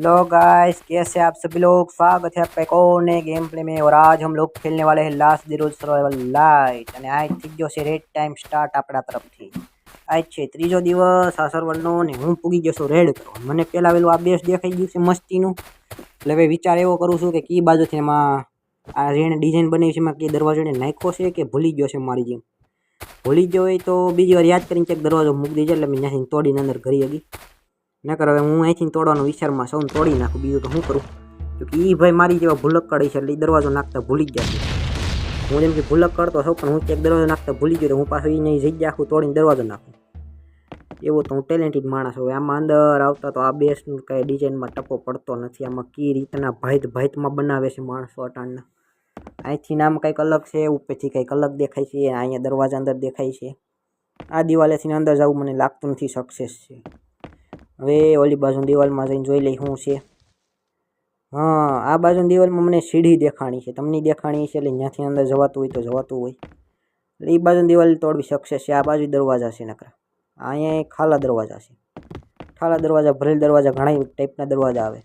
Hello guys, कैसे आप सभी लोग। स्वागत है आपका एक और नए गेम प्ले में। और आज हम लोग खेलने वाले हैं last the rules survival light. અને આજ થઈ ગયો છે રેડ ટાઈમ સ્ટાર્ટ આપણા તરફથી। આજ છે ત્રીજો દિવસ આ સર્વરનો ને હું પૂગી ગયો છું રેડ કરવા। મને પહેલા વેલું આ બેસ દેખાઈ ગયું છે મસ્તીનું, એટલે હવે વિચાર એવો કરું છું કે કઈ બાજુથી એમાં આ જેણે ડિઝાઇન બનાવી છે એમાં કઈ દરવાજો નાખ્યો છે કે ભૂલી ગયો છે મારી જેમ। ભૂલી ગયો હોય તો બીજી વાર યાદ કરીને ચેક દરવાજો મૂકી દેજો, એટલે મેં ત્યાંથી તોડીને અંદર ઘરી હતી। નકર હવે હું અહીંથી તોડવાનો વિચારમાં સૌને તોડી નાખું, બીજું તો શું કરું। કે એ ભાઈ મારી જેવા ભૂલક્કડ છે એટલે એ દરવાજો નાખતા ભૂલી જ જશે। હું જેમ કે ભૂલક કરતો સૌ, પણ હું એક દરવાજો નાખતા ભૂલી ગયો તો હું પાછું એને જગ્યા આખું તોડીને દરવાજો નાખું। એવો તો હું ટેલેન્ટેડ માણસ હોય। આમાં અંદર આવતા તો આ બેસ કંઈ ડિઝાઇનમાં ટપો પડતો નથી। આમાં કઈ રીતના ભાઈતમાં બનાવે છે માણસો અટાણના। અહીંથી નામ કંઈક અલગ છે, ઉપરથી કંઈક અલગ દેખાય છે, અહીંયા દરવાજા અંદર દેખાય છે। આ દિવાલેથી અંદર જવું મને લાગતું નથી સક્સેસ છે। હવે ઓલી બાજુ દિવાલમાં જઈને જોઈ લઈ શું છે। હા, આ બાજુ દિવાલમાં મને સીડી દેખાણી છે, તમને દેખાણી છે, એટલે ત્યાંથી અંદર જવાતું હોય તો જવાતું હોય। એટલે એ બાજુ દિવાલ તોડવી સક્સેસ છે। આ બાજુ દરવાજા છે નકરા, અહીંયા ખાલા દરવાજા છે। ઠાલા દરવાજા, ભરેલ દરવાજા, ઘણા ટાઈપના દરવાજા આવે।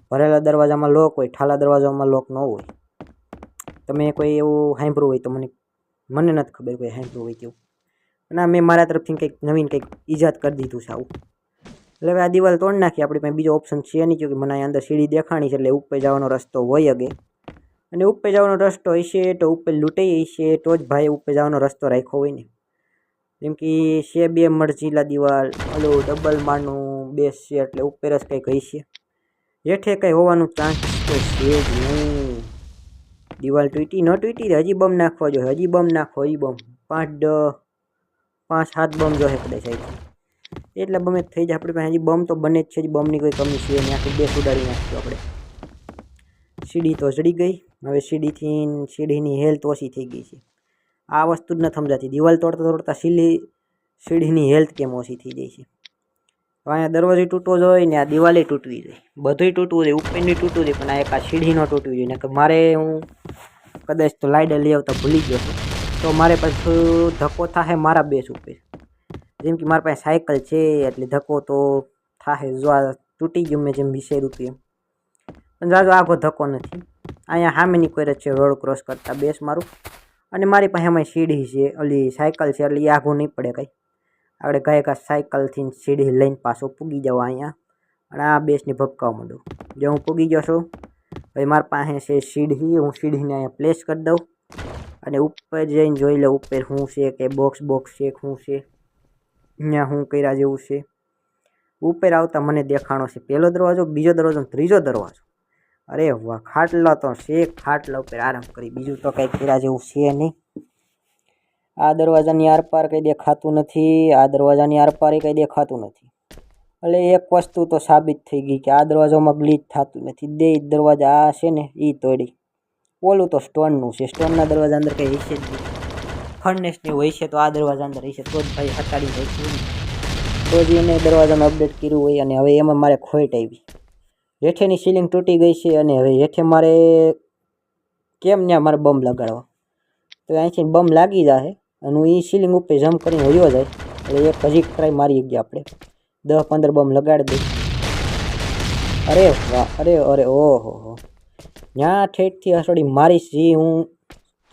ભરેલા દરવાજામાં લોક હોય, ઠાલા દરવાજામાં લોક ન હોય। તમે કોઈ એવું સાંભળ્યું હોય તો મને નથી ખબર કોઈ સાંભળ્યું હોય તેવું। અને મેં મારા તરફથી કંઈક નવીન કંઈક ઈજાદ કરી દીધું છે આવું। એટલે હવે આ દિવાલ તોડી નાખી, આપણી પાસે બીજો ઓપ્શન છે નહીં, કે મને અંદર સીડી દેખાણી છે એટલે ઉપર જવાનો રસ્તો હોય અગે। અને ઉપર જવાનો રસ્તો હશે તો ઉપર લૂંટાઈ હશે તો જ ભાઈ ઉપર જવાનો રસ્તો રાખ્યો હોય ને। જેમ કે છે બે મરજીલા દિવાલ, ઓલો ડબલ માળનું બેસ છે એટલે ઉપર જ કંઈક હશે। હેઠે કંઈ હોવાનું ચાન્સ તો છે જ નહીં। દિવાલ તૂટી ન તૂટી, હજી બમ નાખવા જોઈએ, હજી બમ નાખો, હજી બમ 5-7 બમ જોઈએ કદાચ અહીંથી, એટલે બમ જ થઈ જાય આપણી પાસે। હજી બમ તો બને જ છે, બમની કોઈ કમી છે નહીં। આખી બેસ ઉડાડી નાખશું આપણે। સીડી તો ચડી ગઈ, હવે સીડીની હેલ્થ ઓછી થઈ ગઈ છે। આ વસ્તુ જ નથી સમજાતી, દિવાલ તોડતા તોડતા સીડીની હેલ્થ કેમ ઓછી થઈ જાય છે। અહીંયા દરવાજો તૂટવો જોઈએ ને આ દિવાલે તૂટવી જોઈએ, બધુંય તૂટવું જોઈએ, ઉપરની તૂટવું જોઈએ, પણ આ એક આ સીડી ન તૂટવી જોઈએ। કે મારે હું કદાચ તો લાઈડર લઈ આવતા ભૂલી ગયો છું તો મારે પાછું ધક્કો થાય મારા બેસ ઉપર। જેમ કે મારી પાસે સાયકલ છે એટલે ધક્કો તો થાય। જો આ તૂટી ગયું મેં જેમ વિચાર્યું હતું એમ, પણ જાજો આખો ધક્કો નથી। અહીંયા સામેની કોઈ જ છે રોડ ક્રોસ કરતા બેસ મારું, અને મારી પાસે એમાં સીડી છે, ઓલી સાયકલ છે એટલે એ આઘું નહીં પડે કંઈ। આપણે ગાયકા સાયકલથી સીડી લઈને પાછો પૂગી જાવ અહીંયા, અને આ બેસને ભપકાવા માંડું। જો હું પૂગી ગયો છું, હવે મારી પાસે છે સીડી, હું સીડીને અહીંયા પ્લેસ કરી દઉં અને ઉપર જઈને જોઈ લઉં ઉપર શું છે, કે બોક્સ છે શું છે, અહીંયા શું કર્યા જેવું છે। ઉપર આવતા મને દેખાણો છે પહેલો દરવાજો, બીજો દરવાજો, ત્રીજો દરવાજો। અરે વાહ, ખાટલા તો છે, ખાટલા ઉપર આરામ કરી, બીજું તો કંઈ કર્યા જેવું છે નહીં। આ દરવાજાની આરપાર કંઈ દેખાતું નથી, આ દરવાજાની આરપાર કંઈ દેખાતું નથી। એટલે એક વસ્તુ તો સાબિત થઈ ગઈ કે આ દરવાજામાં ગ્લિચ થતું નથી। બે દરવાજા આ છે ને એ તોડી, ઓલું તો સ્ટોનનું છે, સ્ટોનના દરવાજા અંદર કંઈ હશે જ નહીં। ફર્નેસની હોય છે તો આ દરવાજા અંદર હશે તો જ ભાઈ હટાડી જાય તો જ એને દરવાજામાં અપડેટ કર્યું હોય। અને હવે એમાં મારે ખોટ આવી, હેઠેની સીલિંગ તૂટી ગઈ છે, અને હવે હેઠે મારે કેમ ત્યાં મારે બમ લગાડવા, તો અહીંથી બમ લાગી જાય અને હું એ સીલિંગ ઉપર જમ્પ કરીને હોયો જાય, એટલે એક હજી ટ્રાય મારી ગયા આપણે 10-15 બમ લગાડી દઈ। અરે વાહ, અરે ઓહો, ત્યાં ઠેઠથી હસોડી મારી હું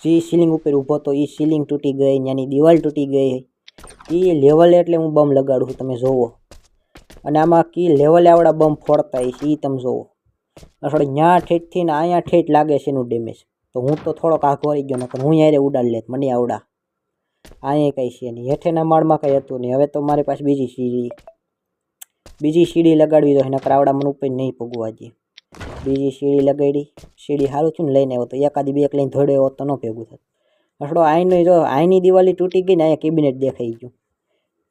જે સીલિંગ ઉપર ઊભો હતો એ સીલિંગ તૂટી ગઈ, ત્યાંની દિવાલ તૂટી ગઈ। એ લેવલે એટલે હું બમ લગાડું છું, તમે જોવો। અને આમાં કી લેવલે આવડા બમ ફોડતા છે એ તમે જોવો। હસોડી ત્યાં ઠેઠથી ને અહીંયા ઠેઠ લાગે છે એનું ડેમેજ, તો હું તો થોડોક આઘો આવી ગયો, નકર હું યારે ઉડાડી લેત, મને આવડા। અહીંયા કંઈ છે નહીં, હેઠેના માળમાં કંઈ હતું નહીં। હવે તો મારી પાસે બીજી સીડી લગાડવી જોઈએ, નકર આવડા મને ઉપર નહીં પગવા દે। બીજી સીડી લગાડી, સીડી સારું થયું ને લઈને આવ્યો, તો એકાદી બે લઈને ધોડ્યો હોત તો ન ભેગું થાત। હસડો આઈનો જો આઈની દિવાલી તૂટી ગઈ ને અહીંયા કેબિનેટ દેખાઈ ગયું,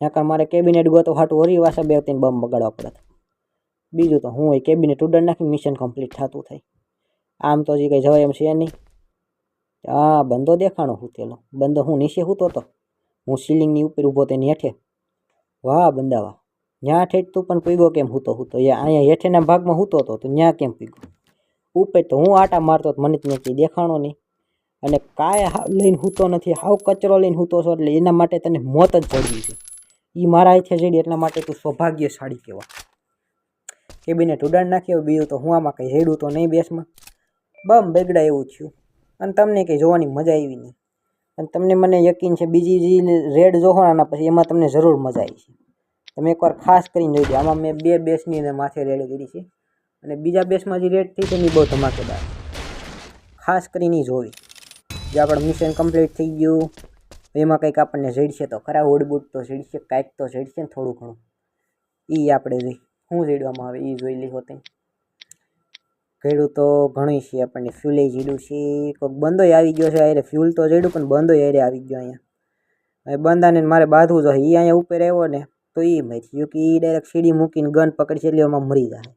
નકર મારે કેબિનેટ ગોતો હાટું ઓરી વાસા બે ત્રણ બમ બગાડવા પડત। બીજું તો હું હોય કેબિનેટ ઉડાડી નાખી, મિશન કમ્પ્લીટ થતું થાય। આમ તો હજી કંઈ જવાય એમ છે નહીં। હા, બંદો દેખાણો હૂતેલો, બંદો હું નીચે હૂતો હતો, હું સીલિંગની ઉપર ઊભો તો એની હેઠે। વાહ બંદા વાહ, ત્યાં ઠેઠ તું પણ પીગો કેમ હૂતો અહીંયા હેઠેના ભાગમાં હૂતો હતો તો ત્યાં કેમ પીગો? ઉપર તો હું આટા મારતો મને જ નથી દેખાણો નહીં। અને કાંઈ લઈને હૂતો નથી, હાવ કચરો લઈને હૂતો છો, એટલે એના માટે તને મોત જ જડવી છે। એ મારા હાથે જડી એટલા માટે તું સૌભાગ્યશાળી કહેવા, કેબિનેટ ઉડાડ નાખ્યો. બીજું તો હું આમાં કંઈ હેડું તો નહીં બેસમાં. બમ બેગડા એવું થયું. અને તમને કંઈ જોવાની મજા આવી નહીં. અને તમને મને યકીન છે બીજી જે રેડ જોવો આના પછી એમાં તમને જરૂર મજા આવી છે. તમે એકવાર ખાસ કરીને જોઈ દો. આમાં મેં 2 બેસની અને માથે રેડ કરી છે. અને બીજા બેસમાં જે રેડ થઈ છે એની બહુ ધમાકેદાર. ખાસ કરીને જોવી. જે આપણું મિશન કમ્પ્લીટ થઈ ગયું. એમાં કંઈક આપણને જડશે તો ખરા. ઓડબૂટ તો જડશે, કાંઈક તો જડશે ને થોડું ઘણું. એ આપણે જોઈ શું જડવામાં આવે એ જોઈ લઈ હોતે. જડ્યું તો ઘણું છે આપણને. ફ્યુલે જડ્યું છે. કોઈક બંદો આવી ગયો છે. અરે ફ્યુલ તો જડ્યું પણ બંદો અરે આવી ગયો અહીંયા. હવે બંદાને મારે બાંધવું જોઈએ. એ અહીંયા ઉપર આવ્યો ને તો એ મરી કે એ ડાયરેક્ટ સીડી મૂકીને ગન પકડી છે એટલે એમાં મરી જાય.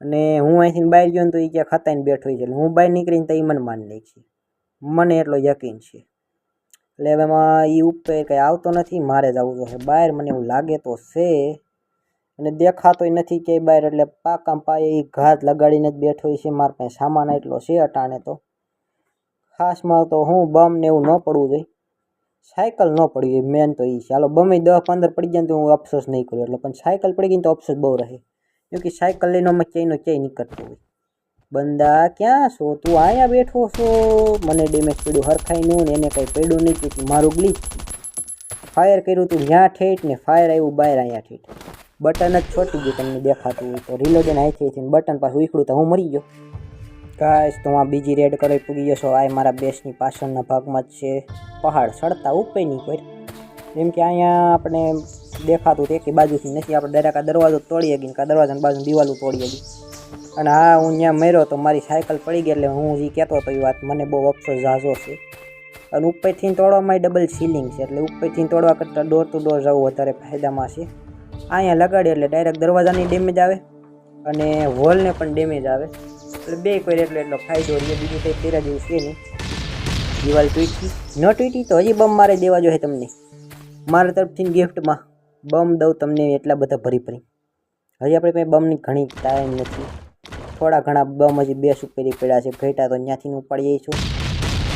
અને હું અહીંથી બહાર ગયો ને તો એ ક્યાં ખતાઈને બેઠો છે. એટલે હું બહાર નીકળીને તો એ મને માની લે છે. મને એટલો યકીન છે. એટલે હવે એમાં એ ઉપર કંઈ આવતો નથી. મારે જ આવવું જોઈએ બહાર. મને એવું લાગે તો છે. અને દેખાતોય નથી ક્યાંય બહાર. એટલે પાકા પાયે એ ઘાત લગાડીને જ બેઠો છે. મારા પાસે સામાન એટલો છે અટાણે તો. ખાસમાં તો હું બમ ને એવું ન પડવું જોઈએ. સાયકલ ન પડી ગઈ મેન તો એ છે. હાલો બમે 10-15 પડી જાય તો હું અફસોસ નહીં કરું. એટલે પણ સાયકલ પડી ગઈ તો અફસોસ બહુ રહે. કેમ કે સાયકલ લઈને અમે ક્યાંય નીકળતું હોય. બંદા ક્યાં છો? તું અહીંયા બેઠો છો? મને ડેમેજ પડ્યું હરખાઈનું ને એને કંઈ પડ્યું નહીં. તેથી મારું ગ્લિચ ફાયર કર્યું તું ત્યાં ઠેઠ ને ફાયર આવ્યું બહાર અહીંયા ઠેઠ. બટન જ છોટી ગયું તમને દેખાતું હોય તો. રિલોડન હાથેથી બટન પાછું ઉખડું તો હું મરી ગયો. ગાઈસ તો આ બીજી રેડ કરી પૂગી જશો. આ મારા બેસની પાછળના ભાગમાં જ છે. પહાડ ચડતા ઉપર નહીં કોઈ. જેમ કે અહીંયા આપણે દેખાતું તે કે બાજુથી નથી. આપણે ડાયરેક્ટ આ દરવાજો તોડી ગઈ કે દરવાજાની બાજુ દિવાલો તોડી ગઈ. અને હા હું ત્યાં મર્યો તો મારી સાયકલ પડી ગઈ. એટલે હું જે કહેતો હતો એ વાત મને બહુ અફસોસ ઝાઝો છે. અને ઉપરથી તોડવામાં ડબલ સીલિંગ છે. એટલે ઉપરથી તોડવા કરતાં ડોર ટુ ડોર જવું વધારે ફાયદામાં છે. અહીંયા લગાડે એટલે ડાયરેક્ટ દરવાજાની ડેમેજ આવે અને વોલને પણ ડેમેજ આવે. એટલે બે કોઈ એટલો ફાયદો રહે. બીજું કંઈ તેરા જેવું છે નહીં. દિવાલ તૂટી ન તૂટી તો હજી બમ મારે દેવા જોઈએ તમને. મારા તરફથી ગિફ્ટમાં બમ દઉં તમને એટલા બધા ભરી. હજી આપણે પાસે બમની ઘણી ટાઈમ નથી. થોડા ઘણા બમ હજી 2 સુપેરી પડ્યા છે. ઘેટા તો ત્યાંથી ઉપાડીએ છું.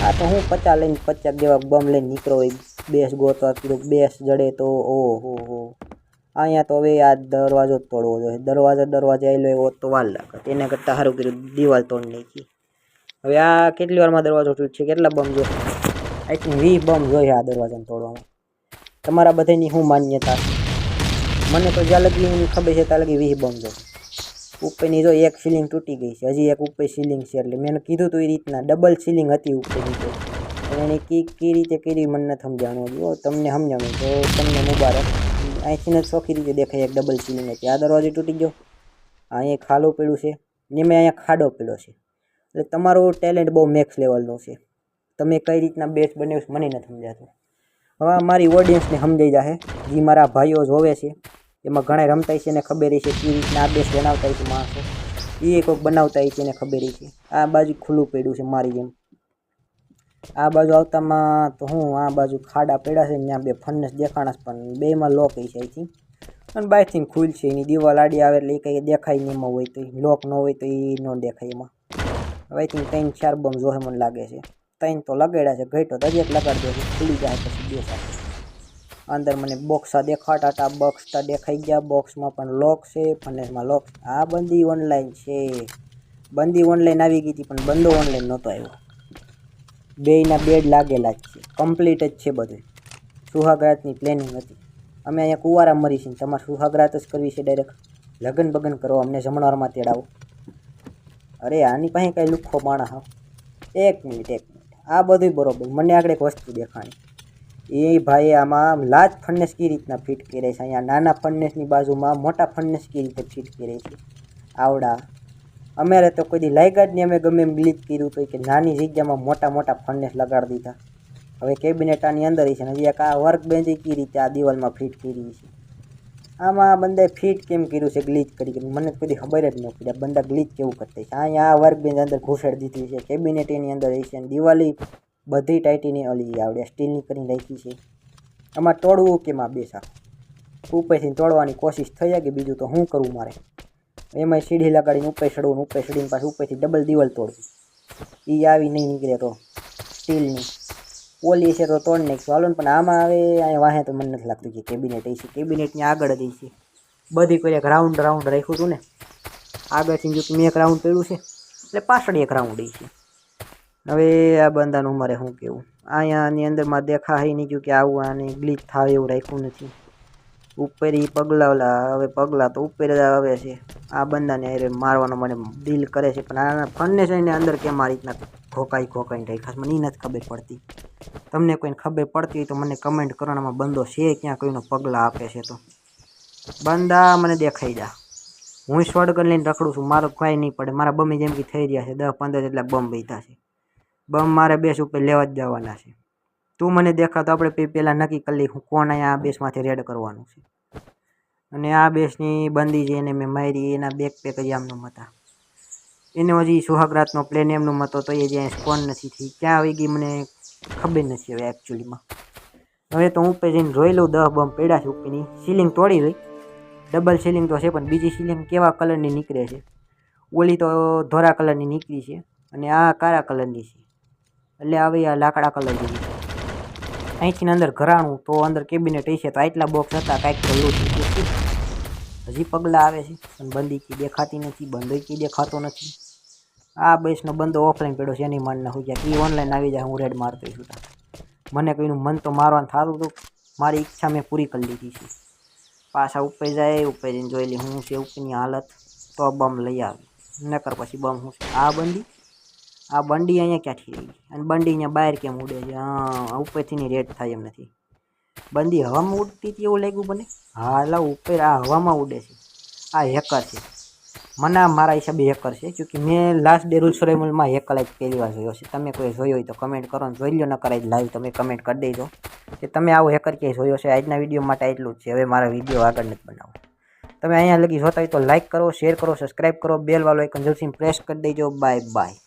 આ તો હું 50 લઈને 50 જેવા બમ લઈને નીકળો હોય. બેસ ગોતવા કીધું બેસ જડે તો ઓહો. અહીંયા તો હવે આ દરવાજો જ તોડવો જોઈએ. દરવાજો આવેલો એવો તો વાર લાગે. એના કરતાં સારું કર્યું દિવાલ તોડી નાખી. હવે આ કેટલી વારમાં દરવાજો તૂટશે? કેટલા બમ જોઈએ? આઈ થિંક 20 બમ જોઈએ આ દરવાજાને તોડવામાં. તમારા બધાની શું માન્યતા? મને તો જ્યાં લગી ખબર છે ત્યાં લગી 20 બમ જોઈએ. ઉપરની જો એક સીલિંગ તૂટી ગઈ છે. હજી એક ઉપર સીલિંગ છે. એટલે મેં કીધું તો એ રીતના ડબલ સીલિંગ હતી ઉપરની તો. એને કઈ રીતે કરી મને નથી સમજાણું. જો તમને સમજાણું તો તમને મુબારક. અહીંથી જ ચોખ્ખી રીતે દેખાય એક ડબલ સીલિંગ હતી. આ દરવાજો તૂટી ગયો. અહીંયા ખાડો પડ્યું છે ને મેં અહીંયા ખાડો પડ્યો છે. એટલે તમારું ટેલેન્ટ બહુ મેક્સ લેવલનું છે. તમે કઈ રીતના બેસ બનાવ્યો મને નથી સમજાતું. હવે મારી ઓડિયન્સને સમજાઈ જશે. જે મારા ભાઈઓ જોવે છે એમાં ઘણા રમતા છે ને ખબર છે કે રીતના આ બેસ બનાવતા છે માણસો. એ કોઈક બનાવતા છે ને ખબર છે. આ બાજુ ખુલ્લું પડ્યું છે મારી જેમ. આ બાજુ આવતામાં તો હું આ બાજુ ખાડા પડ્યા છે ને ત્યાં 2 ફર્નેસ દેખાણા પણ 2માં લોક છે આઈ થિંક. અને બહારથી ખુલ છે. એની દિવાલ આડી આવે એટલે એ કંઈ દેખાય નહીં. એમાં હોય તો લોક ન હોય તો એ ન દેખાય એમાં. હવે આઈ થિંક 3-4 બમ જોહે મને લાગે છે. 3 તો લગાડ્યા છે. ઘેટો તો હજી એક લગાડી દો ખુલી જાય પછી 2 સાથે. અંદર મને બોક્સા દેખાતા હતા. બોક્સતા દેખાઈ ગયા. બોક્સમાં પણ લોક છે. ફર્નેસમાં લોક. આ બંદી ઓનલાઈન છે. બંદી ઓનલાઈન આવી ગઈ હતી પણ બંદો ઓનલાઈન નહોતો આવ્યો. બેયના બેડ લાગેલા જ છે. કમ્પ્લીટ જ છે બધું. સુહાગરાતની પ્લેનિંગ હતી. અમે અહીંયા કુંવારા મરી છીએ. તમારે સુહાગરાત જ કરવી છે ડાયરેક્ટ. લગ્ન બગન કરો અમને જમણવારમાં તેડાવો. અરે આની પાસે કાંઈ લુખ્ખો માણસ આવ. એક મિનિટ. આ બધું બરોબર. મને આગળ એક વસ્તુ દેખાણી. એ ભાઈ આમાં લાજ ફર્નેસ કઈ રીતના ફિટ કરે છે. અહીંયા નાના ફર્નેસની બાજુમાં મોટા ફર્નેસ કઈ રીતે ફિટ કરે છે. આવડા અમારે તો કોઈ દી લાગ્યા જ નહીં. અમે ગમે એમ ગ્લિચ કર્યું તો કે નાની જગ્યામાં મોટા ફર્નેસ લગાડી દીધા. હવે કેબિનેટ આની અંદર છે. હજી એક આ વર્ક બેન્ચ કઈ રીતે આ દિવાલમાં ફિટ કરી છે. આમાં બંદાએ ફિટ કેમ કર્યું છે ગ્લિચ કરી મને કોઈ ખબર જ ન પડી. આ બંદા ગ્લિચ કેવું કરતા છે. અહીંયા આ વર્ક બેન્ચ અંદર ઘૂસેડ દીધી છે. કેબિનેટ એની અંદર છે. દિવાલી બધી ટાઈટીની ઓલી આવડે સ્ટીલની કરીને રાખી છે. આમાં તોડવું કેમ આ બેસા ઉપરથી તોડવાની કોશિશ થઈ જાય કે બીજું તો શું કરવું મારે. એમાં સીડી લગાડીને ઉપર ચડવું. ઉપર ચડીને પાછું ઉપરથી ડબલ દિવાલ તોડવી. એ આવી નહીં નીકળે તો સ્ટીલની ઓલી છે તો તોડ નાખશું. હાલો ને પણ આમાં આવે અહીંયા વાહે તો મને નથી લાગતું કે કેબિનેટ છે. કેબિનેટની આગળ જ છે. બધી કોઈ એક રાઉન્ડ રાખ્યું હતું ને આગળથી જો કે મેં એક રાઉન્ડ પડ્યું છે એટલે પાછળ એક રાઉન્ડ છે. હવે આ બંદાનું મારે શું કહેવું, અહીંયાની અંદરમાં દેખાય નહીં કે આવું આને ગ્લિચ થાય એવું રાખ્યું નથી. ઉપર એ પગલા ઓલા હવે પગલા તો ઉપર જ આવે છે. આ બંદાને અરે મારવાનો મને દિલ કરે છે, પણ આના ફનને છે ને અંદર કેમ આ રીતના ખોકાઈને રાખ્યા મને એ નથી ખબર પડતી. તમને કોઈને ખબર પડતી હોય તો મને કમેન્ટ કરવાનામાં બંદો છે ક્યાં કોઈનો પગલા આપે છે તો બંદા મને દેખાઈ જા. હું શોર્ટગન લઈને રખડું છું, મારો કાંઈ નહીં પડે. મારા બમી જેમ કે થઈ રહ્યા છે 10-15 જેટલા બમ બેઠા છે. બમ મારે બેસ ઉપર લેવા જ જવાના છે. તું મને દેખા તો આપણે પહેલાં નક્કી કરી લઈ હું કોણ અહીંયા આ બેસમાંથી રેડ કરવાનું છે. અને આ બેસની બંદી જે એને મેં મારી એના બેકપેક જ આમનો હતા. એને હજી સુહાગરાતનો પ્લેન એમનો હતો તો એ જ્યાં સ્પોન નથી થઈ, ક્યાં આવી ગઈ મને ખબર નથી હવે એકચ્યુઅલીમાં. હવે તો હું ઉપર જઈને જોઈ લઉં 10 બમ પડ્યા છે ઉપરની. સીલિંગ તોડી લઈ, ડબલ સીલિંગ તો છે પણ બીજી સીલિંગ કેવા કલરની નીકળે છે. ઓલી તો ધોરા કલરની નીકળી છે અને આ કાળા કલરની છે, એટલે આવી આ લાકડા કલર જેવી છે. અહીંથી અંદર ઘરાણું તો અંદર કેબિનેટ હશે તો આટલા બોક્સ હતા કાંઈક તો એવું થયું. હજી પગલાં આવે છે પણ બંદી કી દેખાતી નથી, બંદો કી દેખાતો નથી. આ બેસનો બંદો ઓફલાઈન પડ્યો છે એની માનના હોય ગયા એ ઓનલાઈન આવી જાય હું રેડ મારતો છું. મને કોઈનું મન તો મારવાનું થતું હતું, મારી ઈચ્છા મેં પૂરી કરી લીધી છે. પાછા ઉપર જાય, ઉપર જઈને જોઈ લે હું છે ઉપરની હાલત તો બમ લઈ આવી, નકર પછી બમ હું છે. આ બંડી અહીંયા ક્યાંથી રહી અને બંડી અહીંયા બહાર કેમ ઉડે છે? હા ઉપરથી ની રેડ થાય એમ નથી. બંદી હવામાં ઉડતી હતી એવું લાગ્યું મને. હા લા ઉપર આ હવામાં ઉડે છે. આ હેકર છે, મને મારા હિસાબે હેકર છે. ક્યોંકि મેં લાસ્ટ ડે રૂલ્સ રોયલમાં હેકર જ પહેલી વાર જોયો છે. તમે કોઈ જોયો હોય તો કમેન્ટ કરો ને જોઈ લો, ન કરાય લાઈવ તમે કમેન્ટ કરી દેજો કે તમે આવો હેકર ક્યાંય જોયો છે. આજના વિડીયો માટે એટલું જ છે, હવે મારા વિડીયો આગળ નથી બનાવો. તમે અહીંયા લગી જોતા હોય તો લાઈક કરો, શેર કરો, સબસ્ક્રાઈબ કરો, બેલ વાળો આઇકન જરૂરથી પ્રેસ કરી દેજો. Bye bye.